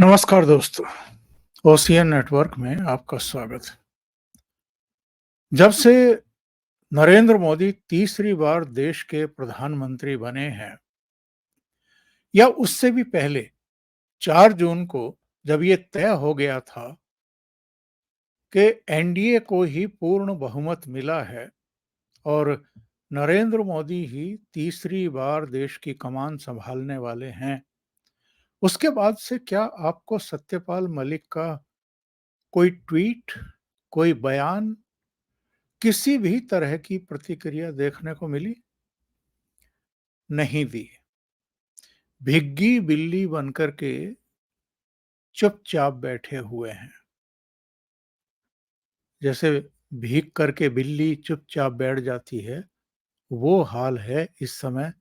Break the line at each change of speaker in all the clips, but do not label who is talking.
नमस्कार दोस्तों, OCN network में आपका स्वागत है। जब से नरेंद्र मोदी तीसरी बार देश के प्रधानमंत्री बने हैं या उससे भी पहले 4 जून को जब ये तय हो गया था कि एनडीए को ही पूर्ण बहुमत मिला है और नरेंद्र मोदी ही तीसरी बार देश की कमान संभालने वाले हैं, उसके बाद से क्या आपको सत्यपाल मलिक का कोई ट्वीट, कोई बयान, किसी भी तरह की प्रतिक्रिया देखने को मिली? नहीं दी। भिग्गी बिल्ली बनकर के चुपचाप बैठे हुए हैं। जैसे भीग करके बिल्ली चुपचाप बैठ जाती है, वो हाल है इस समय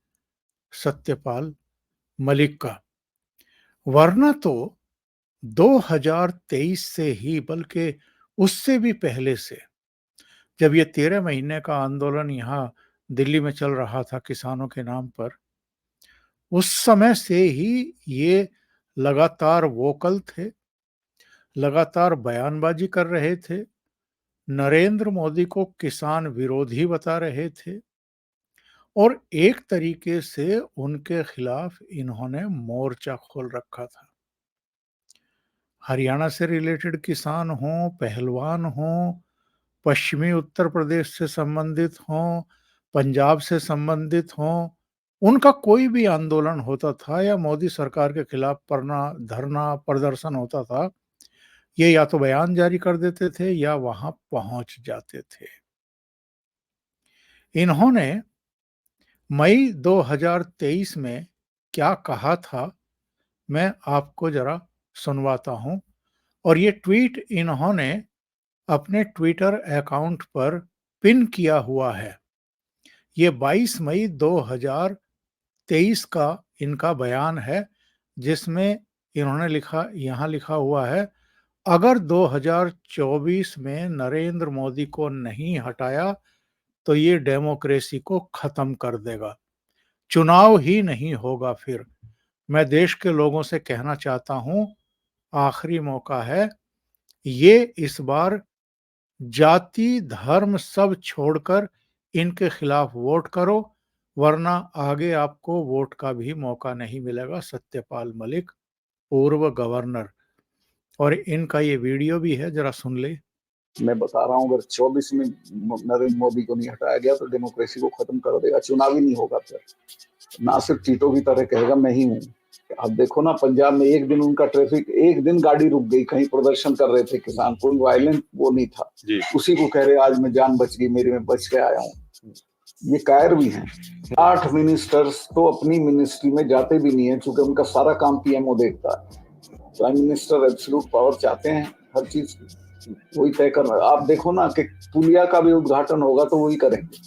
सत्यपाल मलिक का। वरना तो 2023 से ही, बल्कि उससे भी पहले से, जब ये 13 महीने का आंदोलन यहाँ दिल्ली में चल रहा था किसानों के नाम पर, उस समय से ही ये लगातार वोकल थे, लगातार बयानबाजी कर रहे थे, नरेंद्र मोदी को किसान विरोधी बता रहे थे और एक तरीके से उनके खिलाफ इन्होंने मोर्चा खोल रखा था। हरियाणा से रिलेटेड किसान हों, पहलवान हों, पश्चिमी उत्तर प्रदेश से संबंधित हों, पंजाब से संबंधित हों, उनका कोई भी आंदोलन होता था या मोदी सरकार के खिलाफ धरना, प्रदर्शन होता था, ये या तो बयान जारी कर देते थे या वहां पहुंच जाते थे। इन्होंने मई 2023 में क्या कहा था, मैं आपको जरा सुनवाता हूं। और ये ट्वीट इन्होंने अपने ट्विटर अकाउंट पर पिन किया हुआ है। ये 22 मई 2023 का इनका बयान है, जिसमें इन्होंने यहाँ लिखा हुआ है, अगर 2024 में नरेंद्र मोदी को नहीं हटाया तो ये डेमोक्रेसी को खत्म कर देगा, चुनाव ही नहीं होगा। फिर मैं देश के लोगों से कहना चाहता हूं, आखिरी मौका है, ये इस बार जाति धर्म सब छोड़कर इनके खिलाफ वोट करो, वरना आगे आपको वोट का भी मौका नहीं मिलेगा। सत्यपाल मलिक, पूर्व गवर्नर। और इनका ये वीडियो भी है, जरा सुन ले।
मैं बता रहा हूँ, अगर 24 में नरेंद्र मोदी को नहीं हटाया गया तो डेमोक्रेसी को खत्म कर देगा, चुनाव ही नहीं होगा। फिर ना सिर्फ चीटों की तरह कहेगा मैं ही हूँ। अब देखो ना, पंजाब में एक दिन उनका ट्रैफिक, एक दिन गाड़ी रुक गई, कहीं प्रदर्शन कर रहे थे किसान, कोई वायलेंट वो नहीं था, उसी को कह रहे आज मैं जान बच गई मेरी, मैं बच के आया हूँ। ये कायर भी हैं। 8 मिनिस्टर्स तो अपनी मिनिस्ट्री में जाते भी नहीं है, क्योंकि उनका सारा काम पीएमओ देखता है। प्राइम मिनिस्टर एब्सोल्यूट पावर चाहते हैं हर चीज वही तय कर रहा है। आप देखो ना कि पुलिया का भी उद्घाटन होगा तो वही करेंगे।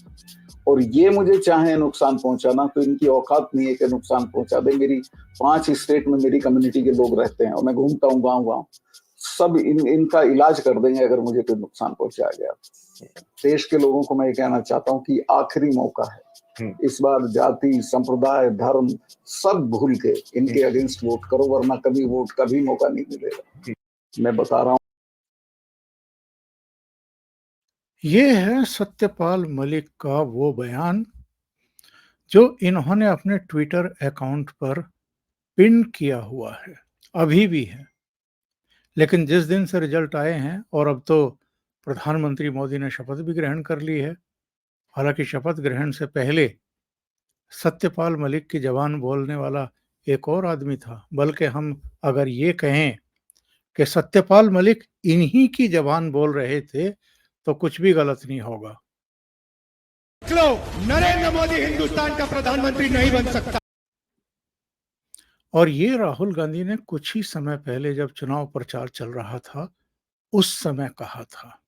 और ये मुझे चाहे नुकसान पहुंचाना, तो इनकी औकात नहीं है कि नुकसान पहुंचा दे। मेरी 5 स्टेट में मेरी कम्युनिटी के लोग रहते हैं और मैं घूमता हूँ गाँव, सब इनका इलाज कर देंगे अगर मुझे कोई नुकसान पहुंचाया गया। देश के लोगों को मैं ये कहना चाहता हूँ कि आखिरी मौका है, इस बार जाति संप्रदाय धर्म सब भूल के इनके अगेंस्ट वोट करो, वरना कभी वोट का भी मौका नहीं मिलेगा। मैं बता रहा हूँ।
ये है सत्यपाल मलिक का वो बयान जो इन्होंने अपने ट्विटर अकाउंट पर पिन किया हुआ है, अभी भी है। लेकिन जिस दिन से रिजल्ट आए हैं, और अब तो प्रधानमंत्री मोदी ने शपथ भी ग्रहण कर ली है, हालांकि शपथ ग्रहण से पहले सत्यपाल मलिक की जबान बोलने वाला एक और आदमी था। बल्कि हम अगर ये कहें कि सत्यपाल मलिक इन्हीं की जबान बोल रहे थे तो कुछ भी गलत नहीं होगा।
नरेंद्र मोदी हिंदुस्तान का प्रधानमंत्री नहीं बन सकता।
और ये राहुल गांधी ने कुछ ही समय पहले जब चुनाव प्रचार चल रहा था उस समय कहा था।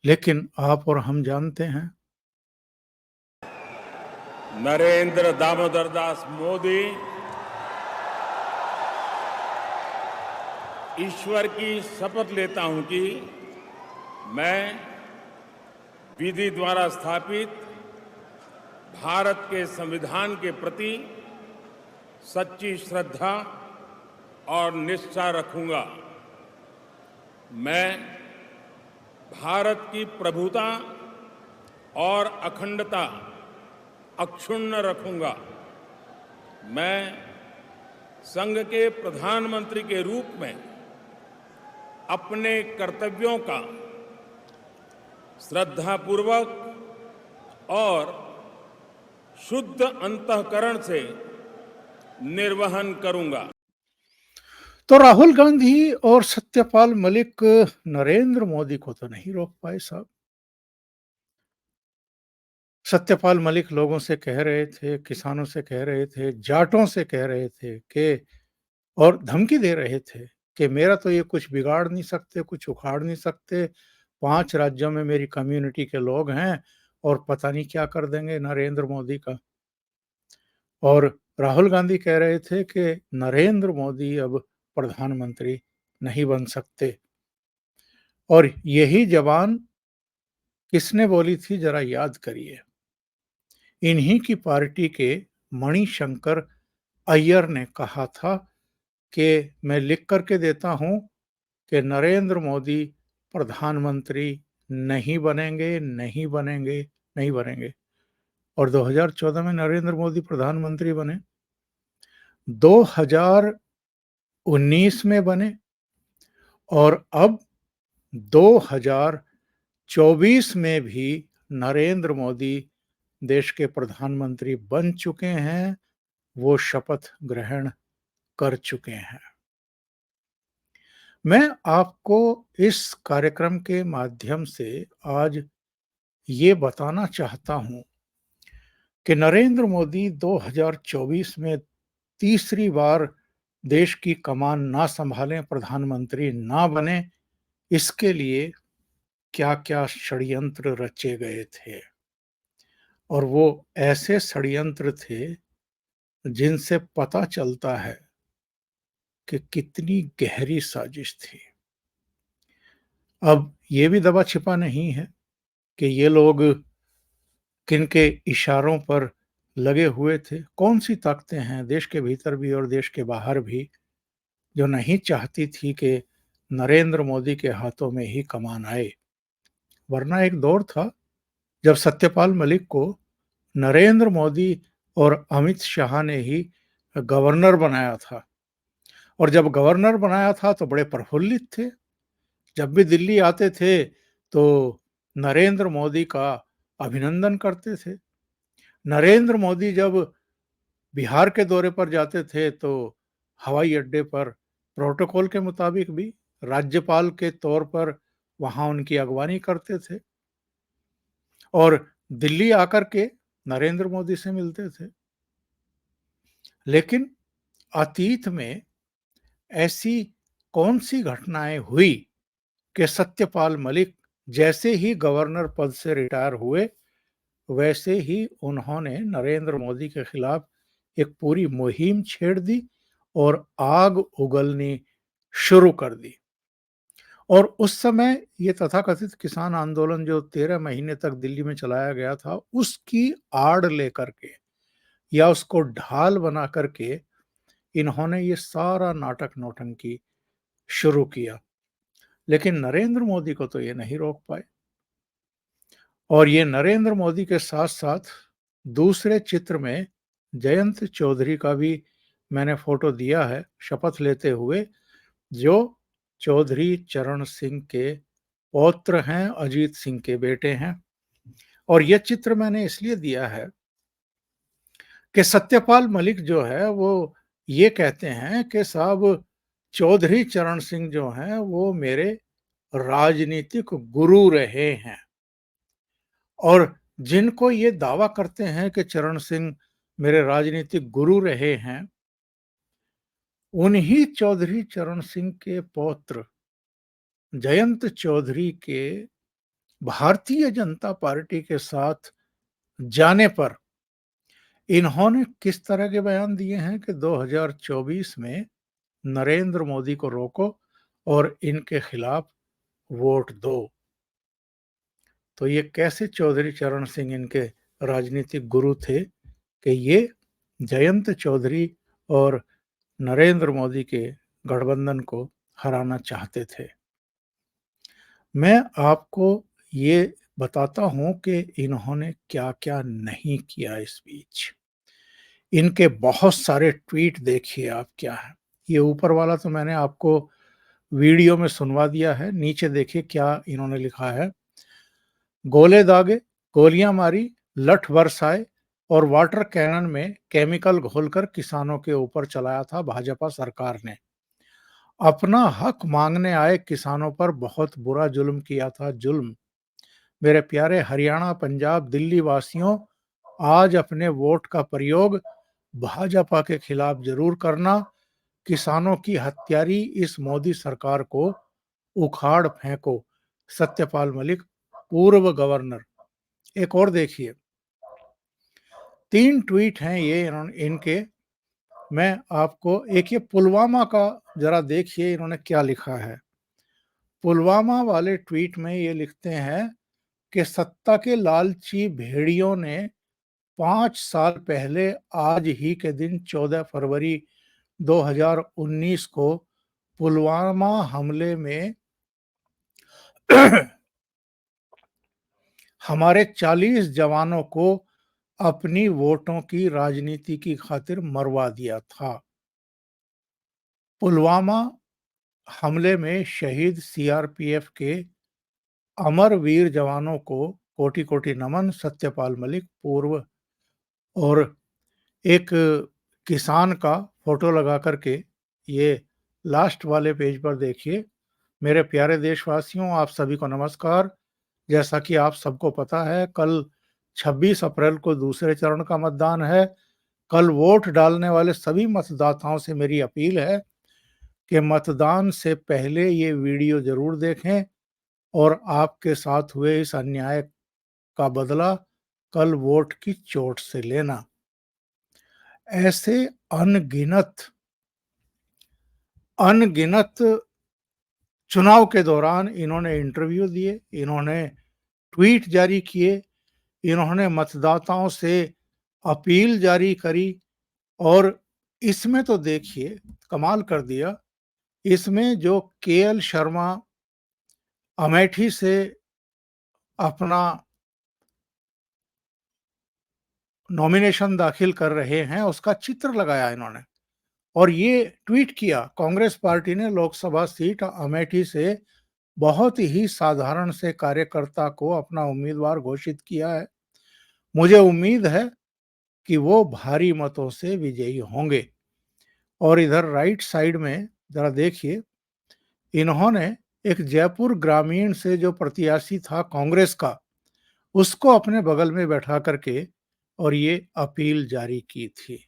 लेकिन आप और हम जानते हैं,
नरेंद्र दामोदर दास मोदी ईश्वर की शपथ लेता हूं कि मैं विधि द्वारा स्थापित भारत के संविधान के प्रति सच्ची श्रद्धा और निष्ठा रखूंगा। मैं भारत की प्रभुता और अखंडता अक्षुण्ण रखूंगा। मैं संघ के प्रधानमंत्री के रूप में अपने कर्तव्यों का श्रद्धापूर्वक और शुद्ध अंतःकरण से निर्वहन करूंगा।
तो राहुल गांधी और सत्यपाल मलिक नरेंद्र मोदी को तो नहीं रोक पाए साहब। सत्यपाल मलिक लोगों से कह रहे थे, किसानों से कह रहे थे, जाटों से कह रहे थे कि और धमकी दे रहे थे कि मेरा तो ये कुछ बिगाड़ नहीं सकते, कुछ उखाड़ नहीं सकते। 5 राज्यों में मेरी कम्युनिटी के लोग हैं और पता नहीं क्या कर देंगे नरेंद्र मोदी का। और राहुल गांधी कह रहे थे कि नरेंद्र मोदी अब प्रधानमंत्री नहीं बन सकते। और यही जबान किसने बोली थी जरा याद करिए। इन्हीं की पार्टी के मणिशंकर अय्यर ने कहा था कि मैं लिख करके देता हूं कि नरेंद्र मोदी प्रधानमंत्री नहीं बनेंगे, नहीं बनेंगे, नहीं बनेंगे। और 2014 में नरेंद्र मोदी प्रधानमंत्री बने, 2019 में बने और अब 2024 में भी नरेंद्र मोदी देश के प्रधानमंत्री बन चुके हैं, वो शपथ ग्रहण कर चुके हैं। मैं आपको इस कार्यक्रम के माध्यम से आज ये बताना चाहता हूं कि नरेंद्र मोदी 2024 में तीसरी बार देश की कमान ना संभालें, प्रधानमंत्री ना बने, इसके लिए क्या-क्या षड्यंत्र रचे गए थे। और वो ऐसे षड्यंत्र थे जिनसे पता चलता है कि कितनी गहरी साजिश थी। अब ये भी दबा छिपा नहीं है कि ये लोग किनके इशारों पर लगे हुए थे। कौन सी ताकतें हैं देश के भीतर भी और देश के बाहर भी जो नहीं चाहती थी कि नरेंद्र मोदी के हाथों में ही कमान आए। वरना एक दौर था जब सत्यपाल मलिक को नरेंद्र मोदी और अमित शाह ने ही गवर्नर बनाया था। और जब गवर्नर बनाया था तो बड़े प्रफुल्लित थे। जब भी दिल्ली आते थे तो नरेंद्र मोदी का अभिनंदन करते थे। नरेंद्र मोदी जब बिहार के दौरे पर जाते थे तो हवाई अड्डे पर प्रोटोकॉल के मुताबिक भी राज्यपाल के तौर पर वहां उनकी अगवानी करते थे और दिल्ली आकर के नरेंद्र मोदी से मिलते थे। लेकिन अतीत में ऐसी कौन सी घटनाएं हुई कि सत्यपाल मलिक जैसे ही गवर्नर पद से रिटायर हुए वैसे ही उन्होंने नरेंद्र मोदी के खिलाफ एक पूरी मुहिम छेड़ दी और आग उगलनी शुरू कर दी। और उस समय ये तथाकथित किसान आंदोलन जो 13 महीने तक दिल्ली में चलाया गया था उसकी आड़ लेकर के या उसको ढाल बना करके इन्होंने ये सारा नाटक नौटंकी शुरू किया। लेकिन नरेंद्र मोदी को तो ये नहीं रोक पाए। और ये नरेंद्र मोदी के साथ साथ दूसरे चित्र में जयंत चौधरी का भी मैंने फोटो दिया है शपथ लेते हुए, जो चौधरी चरण सिंह के पौत्र हैं, अजीत सिंह के बेटे हैं। और यह चित्र मैंने इसलिए दिया है कि सत्यपाल मलिक जो है वो ये कहते हैं कि साहब चौधरी चरण सिंह जो हैं वो मेरे राजनीतिक गुरु रहे हैं। और जिनको ये दावा करते हैं कि चरण सिंह मेरे राजनीतिक गुरु रहे हैं, उन्हीं चौधरी चरण सिंह के पौत्र जयंत चौधरी के भारतीय जनता पार्टी के साथ जाने पर इन्होंने किस तरह के बयान दिए हैं कि 2024 में नरेंद्र मोदी को रोको और इनके खिलाफ वोट दो। तो ये कैसे चौधरी चरण सिंह इनके राजनीतिक गुरु थे कि ये जयंत चौधरी और नरेंद्र मोदी के गठबंधन को हराना चाहते थे। मैं आपको ये बताता हूं कि इन्होंने क्या-क्या नहीं किया इस बीच। इनके बहुत सारे ट्वीट देखिए आप क्या है। ये ऊपर वाला तो मैंने आपको वीडियो में सुनवा दिया है, नीचे देखिए क्या इन्होंने लिखा है। गोले दागे, गोलियां मारी, लठ बरसाए और वाटर कैनन में केमिकल घोलकर किसानों के ऊपर चलाया था भाजपा सरकार ने। अपना हक मांगने आए किसानों पर बहुत बुरा जुल्म किया था, जुल्म। मेरे प्यारे हरियाणा, पंजाब, दिल्ली वासियों, आज अपने वोट का प्रयोग भाजपा के खिलाफ जरूर करना। किसानों की हत्यारी इस मोदी सरकार को उखाड़ फेंको। सत्यपाल मलिक, पूर्व गवर्नर। एक और देखिए, 3 ट्वीट हैं ये इनके। मैं आपको एक ये पुलवामा का जरा देखिए इन्होंने क्या लिखा है। पुलवामा वाले ट्वीट में ये लिखते हैं कि सत्ता के लालची भेड़ियों ने 5 साल पहले आज ही के दिन 14 फरवरी 2019 को पुलवामा हमले में हमारे 40 जवानों को अपनी वोटों की राजनीति की खातिर मरवा दिया था। पुलवामा हमले में शहीद सीआरपीएफ के अमर वीर जवानों को कोटि कोटि नमन। सत्यपाल मलिक, पूर्व। और एक किसान का फोटो लगा करके ये लास्ट वाले पेज पर देखिए। मेरे प्यारे देशवासियों, आप सभी को नमस्कार। जैसा कि आप सबको पता है, कल 26 अप्रैल को दूसरे चरण का मतदान है। कल वोट डालने वाले सभी मतदाताओं से मेरी अपील है कि मतदान से पहले ये वीडियो जरूर देखें और आपके साथ हुए इस अन्याय का बदला कल वोट की चोट से लेना। ऐसे अनगिनत चुनाव के दौरान इन्होंने इंटरव्यू दिए, इन्होंने ट्वीट जारी किए, इन्होंने मतदाताओं से अपील जारी करी। और इसमें तो देखिए कमाल कर दिया। इसमें जो केएल शर्मा अमेठी से अपना नॉमिनेशन दाखिल कर रहे हैं उसका चित्र लगाया इन्होंने और ये ट्वीट किया। कांग्रेस पार्टी ने लोकसभा सीट अमेठी से बहुत ही साधारण से कार्यकर्ता को अपना उम्मीदवार घोषित किया है। मुझे उम्मीद है कि वो भारी मतों से विजयी होंगे। और इधर राइट साइड में जरा देखिए, इन्होंने एक जयपुर ग्रामीण से जो प्रत्याशी था कांग्रेस का, उसको अपने बगल में बैठा करके और ये अपील जारी की थी।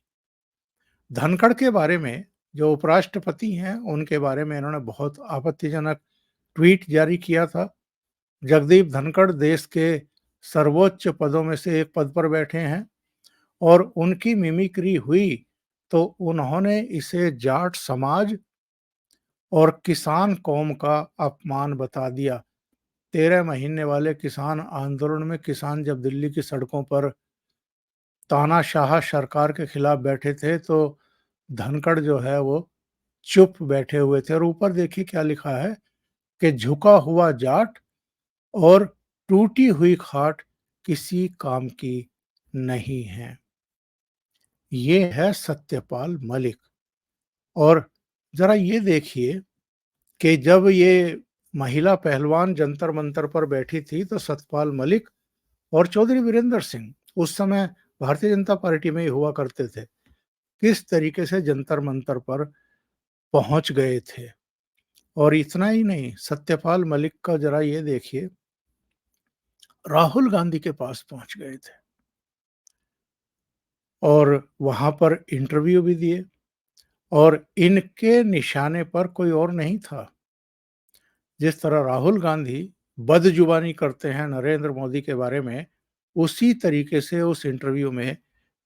धनखड़ के बारे में, जो उपराष्ट्रपति हैं, उनके बारे में इन्होंने बहुत आपत्तिजनक ट्वीट जारी किया था। जगदीप धनखड़ देश के सर्वोच्च पदों में से एक पद पर बैठे हैं और उनकी मिमिक्री हुई तो उन्होंने इसे जाट समाज और किसान कौम का अपमान बता दिया। 13 महीने वाले किसान आंदोलन में किसान जब दिल्ली की सड़कों पर तानाशाह सरकार के खिलाफ बैठे थे तो धनखड़ जो है वो चुप बैठे हुए थे। और ऊपर देखिए क्या लिखा है कि झुका हुआ जाट और टूटी हुई खाट किसी काम की नहीं है। ये है सत्यपाल मलिक। और जरा ये देखिए कि जब ये महिला पहलवान जंतर मंतर पर बैठी थी तो सत्यपाल मलिक और चौधरी वीरेंद्र सिंह उस समय भारतीय जनता पार्टी में ही हुआ करते थे, किस तरीके से जंतर मंतर पर पहुंच गए थे। और इतना ही नहीं, सत्यपाल मलिक का जरा ये देखिए, राहुल गांधी के पास पहुंच गए थे और वहां पर इंटरव्यू भी दिए। और इनके निशाने पर कोई और नहीं था। जिस तरह राहुल गांधी बदजुबानी करते हैं नरेंद्र मोदी के बारे में, उसी तरीके से उस इंटरव्यू में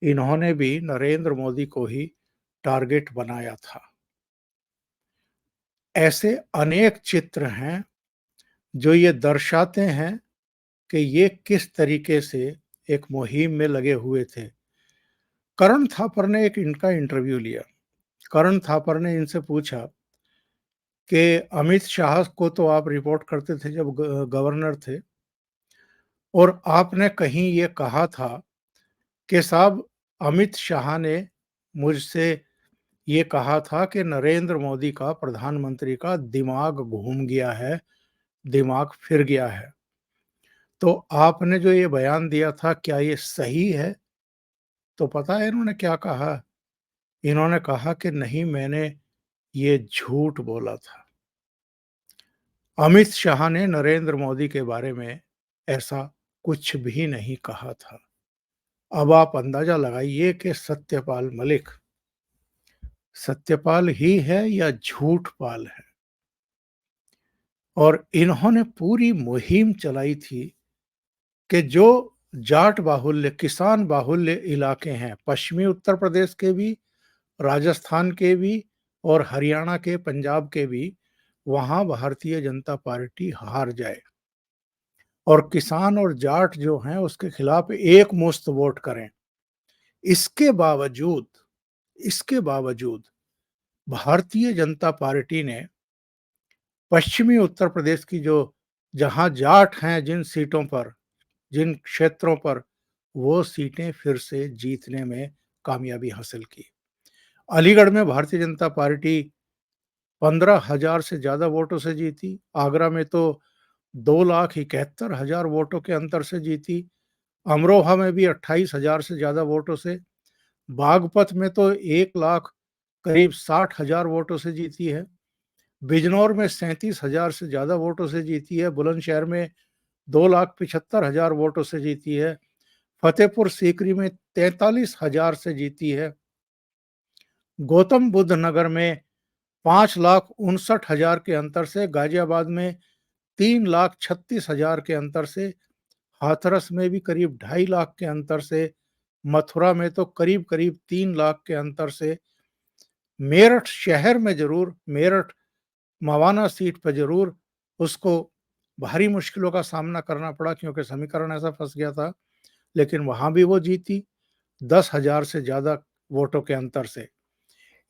इन्होंने भी नरेंद्र मोदी को ही टारगेट बनाया था। ऐसे अनेक चित्र हैं जो ये दर्शाते हैं कि ये किस तरीके से एक मुहिम में लगे हुए थे। करण थापर ने एक इनका इंटरव्यू लिया। करण थापर ने इनसे पूछा कि अमित शाह को तो आप रिपोर्ट करते थे जब गवर्नर थे, और आपने कहीं ये कहा था कि साहब अमित शाह ने मुझसे ये कहा था कि नरेंद्र मोदी का, प्रधानमंत्री का दिमाग घूम गया है, दिमाग फिर गया है। तो आपने जो ये बयान दिया था, क्या ये सही है? तो पता है इन्होंने क्या कहा? इन्होंने कहा कि नहीं, मैंने ये झूठ बोला था। अमित शाह ने नरेंद्र मोदी के बारे में ऐसा कुछ भी नहीं कहा था। अब आप अंदाजा लगाइए कि सत्यपाल मलिक सत्यपाल ही है या झूठपाल है। और इन्होंने पूरी मुहिम चलाई थी कि जो जाट बाहुल्य, किसान बाहुल्य इलाके हैं, पश्चिमी उत्तर प्रदेश के भी, राजस्थान के भी और हरियाणा के, पंजाब के भी, वहां भारतीय जनता पार्टी हार जाए और किसान और जाट जो हैं उसके खिलाफ एक मुश्त वोट करें। इसके बावजूद भारतीय जनता पार्टी ने पश्चिमी उत्तर प्रदेश की जहां जाट हैं, जिन सीटों पर, जिन क्षेत्रों पर, वो सीटें फिर से जीतने में कामयाबी हासिल की। अलीगढ़ में भारतीय जनता पार्टी 15,000 से ज्यादा वोटों से जीती। आगरा में तो 2,71,000 वोटों के अंतर से जीती। अमरोहा में भी 28,000 से ज्यादा वोटों से। बागपत में तो 1 लाख करीब 60,000 वोटों से जीती है। बिजनौर में 37,000 से ज्यादा वोटों से जीती है। बुलंदशहर में 2,75,000 वोटों से जीती है। फतेहपुर सीकरी में 43,000 से जीती है। गौतम बुद्ध नगर में 5,59,000 के अंतर से, गाजियाबाद में 3,36,000 के अंतर से, हाथरस में भी करीब 2.5 लाख के अंतर से, मथुरा में तो करीब करीब 3 लाख के अंतर से, मेरठ शहर में जरूर, मेरठ मवाना सीट पर जरूर उसको भारी मुश्किलों का सामना करना पड़ा क्योंकि समीकरण ऐसा फंस गया था, लेकिन वहां भी वो जीती 10,000 से ज्यादा वोटों के अंतर से।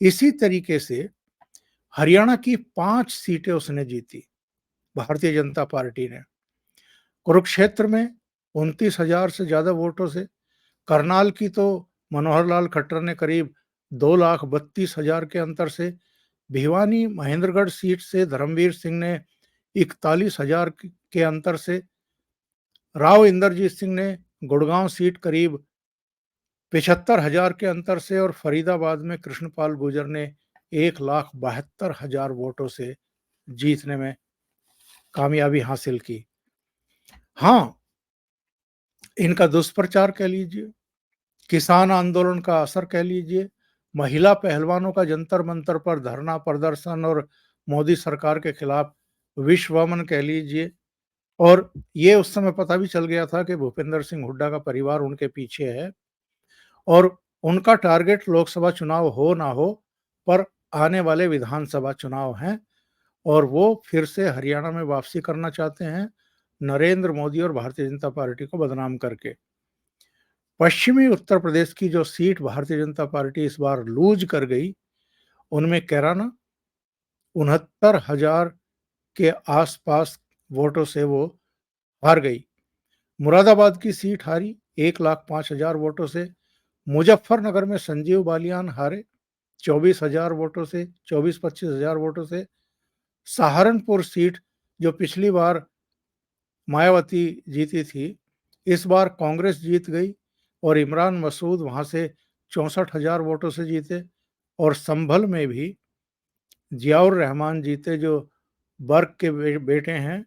इसी तरीके से हरियाणा की 5 सीटें उसने जीती, भारतीय जनता पार्टी ने। कुरुक्षेत्र में 29,000 से ज्यादा वोटों से। करनाल की तो मनोहर लाल खट्टर ने करीब 2,32,000 के अंतर से। भिवानी महेंद्रगढ़ सीट से धर्मवीर सिंह ने 41,000 के अंतर से। राव इंद्रजीत सिंह ने गुड़गांव सीट करीब 75,000 के अंतर से, और फरीदाबाद में कृष्णपाल गुर्जर ने 1,72,000 वोटों से जीतने में कामयाबी हासिल की। हाँ, इनका दुष्प्रचार कह लीजिए, किसान आंदोलन का असर कह लीजिए, महिला पहलवानों का जंतर मंतर पर धरना प्रदर्शन और मोदी सरकार के खिलाफ विश्वमन कह लीजिए, और ये उस समय पता भी चल गया था कि भूपेंद्र सिंह हुड्डा का परिवार उनके पीछे है और उनका टारगेट लोकसभा चुनाव हो ना हो, पर आने वाले विधानसभा चुनाव हैं और वो फिर से हरियाणा में वापसी करना चाहते हैं, नरेंद्र मोदी और भारतीय जनता पार्टी को बदनाम करके। पश्चिमी उत्तर प्रदेश की जो सीट भारतीय जनता पार्टी इस बार लूज कर गई, उनमें कैराना 69,000 के आसपास वोटों से वो हार गई। मुरादाबाद की सीट हारी 1,05,000 वोटों से। मुजफ्फरनगर में संजीव बालियान हारे 24,000 वोटों से, 24-25,000 वोटों से। सहारनपुर सीट जो पिछली बार मायावती जीती थी, इस बार कांग्रेस जीत गई और इमरान मसूद वहां से 64,000 वोटों से जीते। और संभल में भी जियाउर रहमान जीते, जो बर्क के बेटे हैं,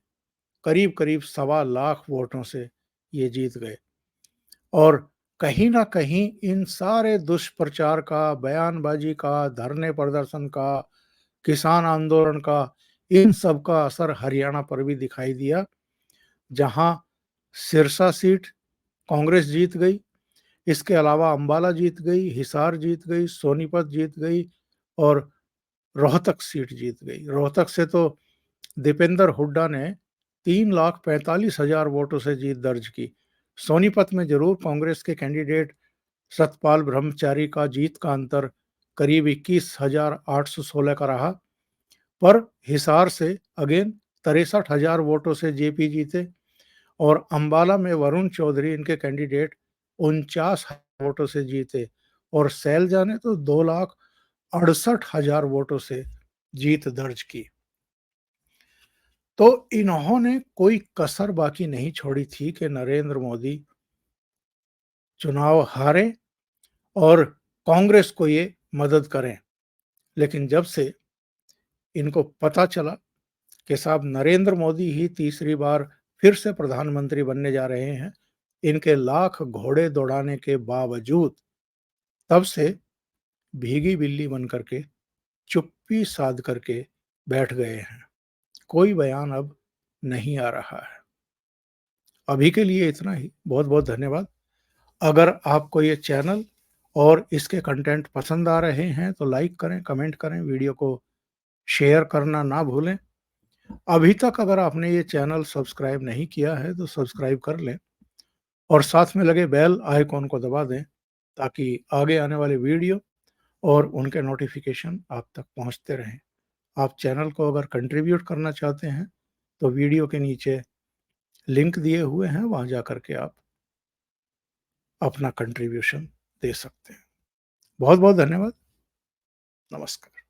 करीब करीब 1.25 लाख वोटों से ये जीत गए। और कहीं ना कहीं इन सारे दुष्प्रचार का, बयानबाजी का, धरने प्रदर्शन का, किसान आंदोलन का, इन सब का असर हरियाणा पर भी दिखाई दिया, जहां सिरसा सीट कांग्रेस जीत गई। इसके अलावा अंबाला जीत गई, हिसार जीत गई, सोनीपत जीत गई और रोहतक सीट जीत गई। रोहतक से तो दीपेंद्र हुड्डा ने 3,45,000 वोटों से जीत दर्ज की। सोनीपत में जरूर कांग्रेस के कैंडिडेट सतपाल ब्रह्मचारी का जीत का अंतर करीब 21,816 का रहा। पर हिसार से अगेन 63,000 वोटों से जेपी जीते और अंबाला में वरुण चौधरी इनके कैंडिडेट 49,000 वोटों से जीते और सैलजा ने तो 2,68,000 वोटों से जीत दर्ज की। तो इन्होंने कोई कसर बाकी नहीं छोड़ी थी कि नरेंद्र मोदी चुनाव हारे और कांग्रेस को ये मदद करें। लेकिन जब से इनको पता चला कि साहब नरेंद्र मोदी ही तीसरी बार फिर से प्रधानमंत्री बनने जा रहे हैं, इनके लाख घोड़े दौड़ाने के बावजूद, तब से भीगी बिल्ली बन करके चुप्पी साध करके बैठ गए हैं। कोई बयान अब नहीं आ रहा है। अभी के लिए इतना ही। बहुत बहुत धन्यवाद। अगर आपको ये चैनल और इसके कंटेंट पसंद आ रहे हैं तो लाइक करें, कमेंट करें, वीडियो को शेयर करना ना भूलें। अभी तक अगर आपने ये चैनल सब्सक्राइब नहीं किया है तो सब्सक्राइब कर लें और साथ में लगे बेल आइकॉन को दबा दें ताकि आगे आने वाले वीडियो और उनके नोटिफिकेशन आप तक पहुंचते रहें। आप चैनल को अगर कंट्रीब्यूट करना चाहते हैं तो वीडियो के नीचे लिंक दिए हुए हैं, वहां जा करके आप अपना कंट्रीब्यूशन दे सकते हैं। बहुत बहुत धन्यवाद। नमस्कार।